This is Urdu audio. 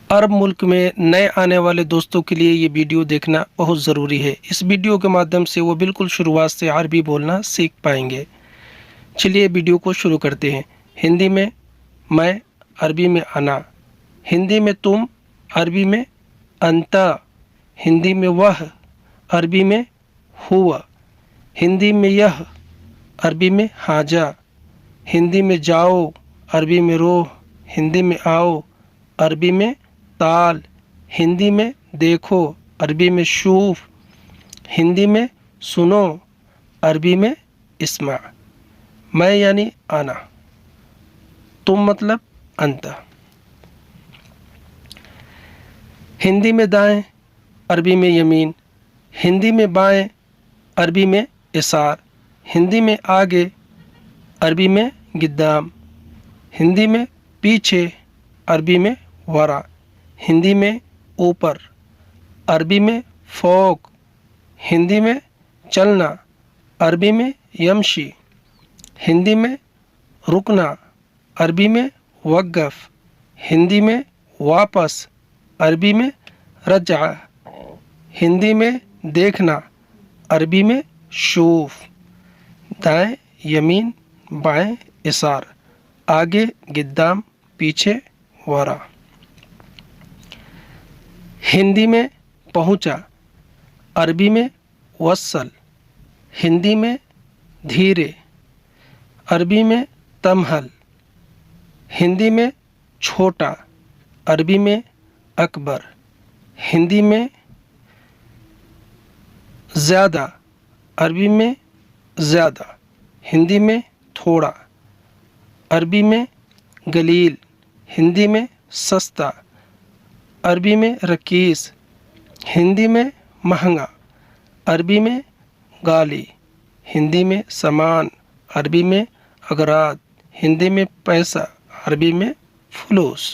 عرب ملک میں نئے آنے والے دوستوں کے لیے یہ ویڈیو دیکھنا بہت ضروری ہے۔ اس ویڈیو کے مادھیم سے وہ بالکل شروعات سے عربی بولنا سیکھ پائیں گے۔ چلیے ویڈیو کو شروع کرتے ہیں۔ ہندی میں میں، عربی میں انا، ہندی میں تم، عربی میں انتا، ہندی میں وہ، عربی میں ہوا، ہندی میں یہ، عربی میں حاجہ، ہندی میں جاؤ، عربی میں روح، ہندی میں آؤ، عربی میں تال، ہندی میں دیکھو، عربی میں شوف، ہندی میں سنو، عربی میں اسمع۔ میں یعنی انا، تم مطلب انت۔ ہندی میں دائیں، عربی میں یمین، ہندی میں بائیں، عربی میں یسار، ہندی میں آگے، عربی میں قدام، ہندی میں پیچھے، عربی میں ورا، ہندی میں اوپر، عربی میں فوق، ہندی میں چلنا، عربی میں یمشی، ہندی میں رکنا، عربی میں وقف، ہندی میں واپس، عربی میں رجع، ہندی میں دیکھنا، عربی میں شوف۔ دائیں، یمین، بائیں، یسار، آگے، قدام، پیچھے، ورا۔ ہندی میں پہنچا، عربی میں وصل، ہندی میں دھیرے، عربی میں تمہل، ہندی میں چھوٹا، عربی میں اکبر، ہندی میں زیادہ، عربی میں زیادہ، ہندی میں تھوڑا، عربی میں قلیل، ہندی میں سستا، عربی میں رخیص، ہندی میں مہنگا، عربی میں غالی، ہندی میں سامان، عربی میں اغراض، ہندی میں پیسہ، عربی میں فلوس۔